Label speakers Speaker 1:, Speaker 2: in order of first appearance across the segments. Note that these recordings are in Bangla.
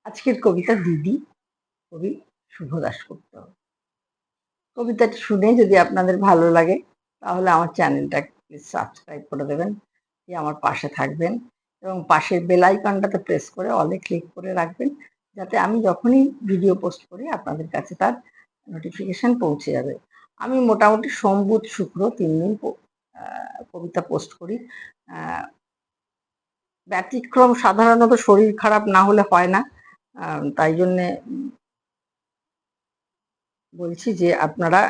Speaker 1: আজকের কবিতা দিদি, কবি শুভ দাশগুপ্ত। কবিতাটি শুনে যদি আপনাদের ভালো লাগে তাহলে আমার চ্যানেলটা প্লিজ সাবস্ক্রাইব করে দেবেন, দিয়ে আমার পাশে থাকবেন এবং পাশের বেল আইকনটাতে প্রেস করে অলে ক্লিক করে রাখবেন, যাতে আমি যখনই ভিডিও পোস্ট করি আপনাদের কাছে তার নোটিফিকেশন পৌঁছে যাবে। আমি মোটামুটি সোম বুধ শুক্র 3 দিন কবিতা পোস্ট করি। ব্যতিক্রম সাধারণত শরীর খারাপ না হলে হয় না, তাই জন্যে বলছি যে আপনারা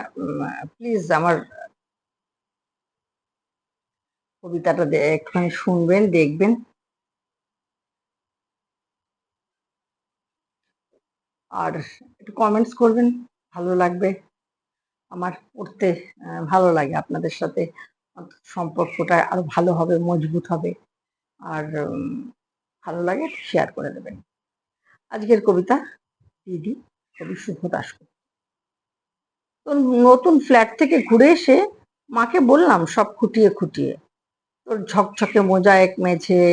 Speaker 1: প্লিজ আমার কবিতাটা একটুখানি শুনবেন, দেখবেন, আর একটু কমেন্টস করবেন, ভালো লাগবে। আমার পড়তে ভালো লাগে, আপনাদের সাথে সম্পর্কটা আরো ভালো হবে, মজবুত হবে, আর ভালো লাগে শেয়ার করে দেবেন। আজকের কবিতা দিদি, কবি শুভ দাশগুপ্ত। তো নতুন ফ্ল্যাট থেকে ঘুরে এসে মাকে বললাম সব খুঁটিয়ে খুঁটিয়ে, তোর ঝকঝকে মোজাইক মেঝে,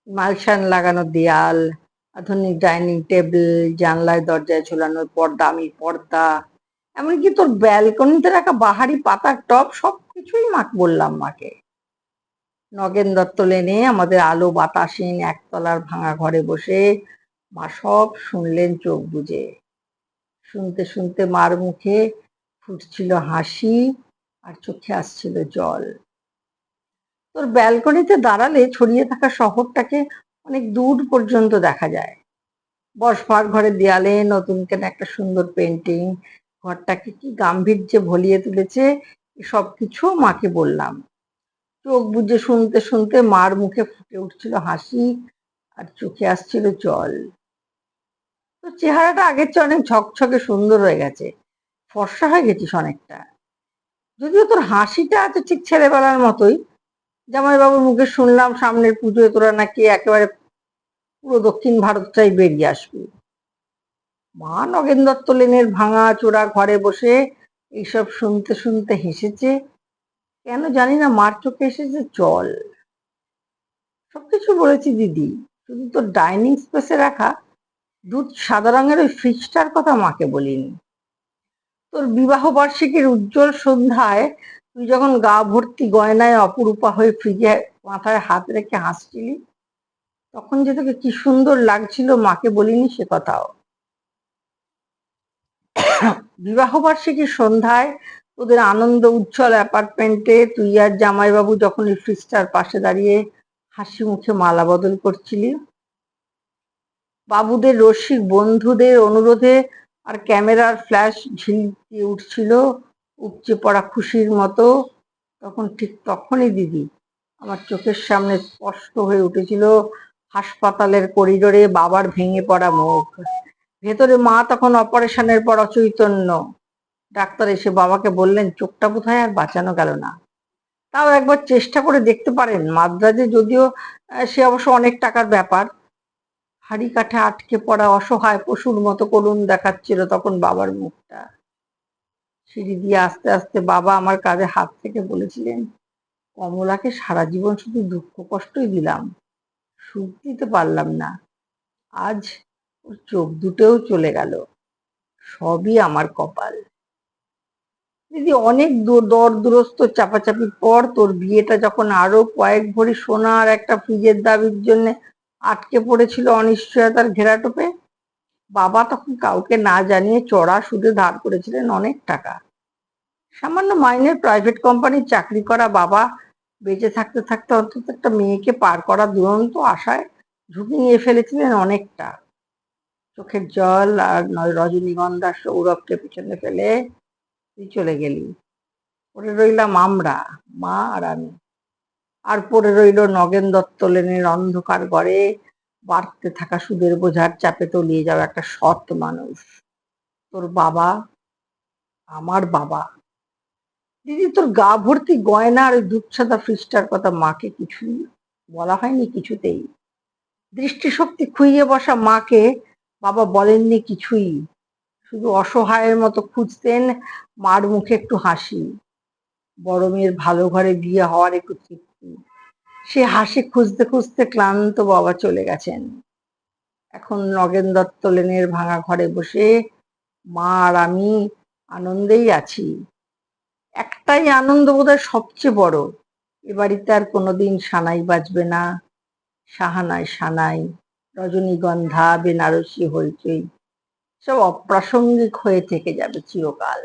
Speaker 1: মালসান লাগানো দেয়াল, আধুনিক ডাইনিং টেবিল, জানলায় দরজায় ঝোলানো দামি পর্দা, এমনকি তোর ব্যালকনিতে রাখা বাহারি পাতার টব, সবকিছুই বললাম মাকে। নগেন দত্ত লেনে আমাদের আলো বাতাসীন একতলার ভাঙা ঘরে বসে মা সব শুনলেন চোখ বুজে। শুনতে শুনতে মার মুখে ফুটছিল হাসি আর চোখে আসছিল জল। তোর ব্যালকনিতে দাঁড়ালে ছড়িয়ে থাকা শহরটাকে অনেক দূর পর্যন্ত দেখা যায়। বসবার ঘরের দেয়ালে নতুন কেনা একটা সুন্দর পেন্টিং ঘরটাকে কি গাম্ভীর্যে ভলিয়ে তুলেছে, সব কিছু মাকে বললাম। চোখ বুজে শুনতে শুনতে মার মুখে ফুটে উঠছিল হাসি আর চোখে আসছিল জল। তোর চেহারাটা আগের চেয়ে অনেক ঝকঝকে সুন্দর হয়ে গেছে, ফর্সা হয়ে গেছিস অনেকটা। যদিও তোর হাসিটা আছে ঠিক ছেলেবেলার মতোই। জামাইবাবুর মুখে শুনলাম সামনের পুজোয় তোরা নাকি একেবারে পুরো দক্ষিণ ভারতটাই বেরিয়ে আসবি। মা নগেন দত্ত লেনের ভাঙা চোরা ঘরে বসে এইসব শুনতে শুনতে হেসেছে। কেন জানি না মার চোখে এসেছে জল। সবকিছু বলেছি দিদি, শুধু তোর ডাইনিং স্পেসে রাখা দুধ সাদা রঙের ওই ফ্রিজটার কথা মাকে বলিনি। তোর বিবাহ বার্ষিকীর উজ্জ্বল সন্ধ্যায় তুই যখন গা ভর্তি গয়নায় অপরূপা হয়ে ফ্রিজে মাথায় হাত রেখে হাসছিলি, তখন যে তোকে কি সুন্দর লাগছিল মাকে বলিনি সে কথাও। বিবাহ বার্ষিকীর সন্ধ্যায় তোদের আনন্দ উজ্জ্বল অ্যাপার্টমেন্টে তুই আর জামাইবাবু যখন এই ফ্রিজটার পাশে দাঁড়িয়ে হাসি মুখে মালা বদল করছিলি, বাবুদের রসিক বন্ধুদের অনুরোধে আর ক্যামেরার ফ্ল্যাশ ঝিলকে উঠছিল উপচে পড়া খুশির মতো, তখন ঠিক তখনই দিদি আমার চোখের সামনে স্পষ্ট হয়ে উঠেছিল হাসপাতালের করিডোরে বাবার ভেঙে পড়া মুখ। ভেতরে মা তখন অপারেশনের পর অচৈতন্য। ডাক্তার এসে বাবাকে বললেন চোখটা বোধহয় আর বাঁচানো গেল না, তাও একবার চেষ্টা করে দেখতে পারেন মাদ্রাজে, যদিও সে অবশ্য অনেক টাকার ব্যাপার। হাড়ি কাঠে আটকে পড়া অসহায় পশুর মতো করুণ দেখাচ্ছিল তখন বাবার মুখটা। সিঁড়ি দিয়ে আস্তে আস্তে বাবা আমার কাঁধে হাত থেকে বলেছিলেন, কমলাকে সারা জীবন শুধু দুঃখ কষ্টই দিলাম, সুখ দিতে পারলাম না। আজ ওর চোখ দুটোও চলে গেল, সবই আমার কপাল। দিদি অনেক দর দুরস্ত চাপাচাপির পর তোর বিয়েটা যখন আরো কয়েক ভরি সোনা আর একটা ফ্রিজের দাবির জন্য আটকে পড়েছিল অনিশ্চয়তার ঘেরাটোপে, বাবা তখন কাউকে না জানিয়ে চড়া সুদে ধার করেছিলেন অনেক টাকা। সামান্য মাইনের প্রাইভেট কোম্পানির চাকরি করা বাবা বেঁচে থাকতে থাকতে অন্তত একটা মেয়েকে পার করা দুরন্ত আশায় ঝুঁকি নিয়ে ফেলেছিলেন অনেকটা। চোখের জল আর রজনীগন্ধা সৌরভকে পিছনে ফেলে তুই চলে গেলি। পড়ে রইলাম আমরা, মা আর আমি। আর পড়ে রইল নগেন দত্ত লেনের অন্ধকার ঘরে বাড়তে থাকা সুদের বোঝার চাপে তলিয়ে যাওয়া একটা সৎ মানুষ, তোর বাবা, আমার বাবা। দিদি তোর গা ভর্তি গয়না আর ওই দুধসাদা ফ্রিজটার কথা মাকে কিছুই বলা হয়নি কিছুতেই। দৃষ্টিশক্তি খুইয়ে বসা মাকে বাবা বলেননি কিছুই, শুধু অসহায়ের মতো খুঁজতেন মার মুখে একটু হাসি, বড় মেয়ের ভালো ঘরে বিয়ে হওয়ার একটু তৃপ্তি। সে হাসি খুঁজতে খুঁজতে ক্লান্ত বাবা চলে গেছেন। এখন নগেন দত্ত লেনের ভাঙা ঘরে বসে মা আর আমি আনন্দেই আছি। একটাই আনন্দ বোধহয় সবচেয়ে বড়, এ বাড়িতে আর কোনোদিন সানাই বাজবে না, সাহানায় সানাই, রজনীগন্ধা, বেনারসি হইচই সব অপ্রাসঙ্গিক হয়ে থেকে যাবে চিরকাল।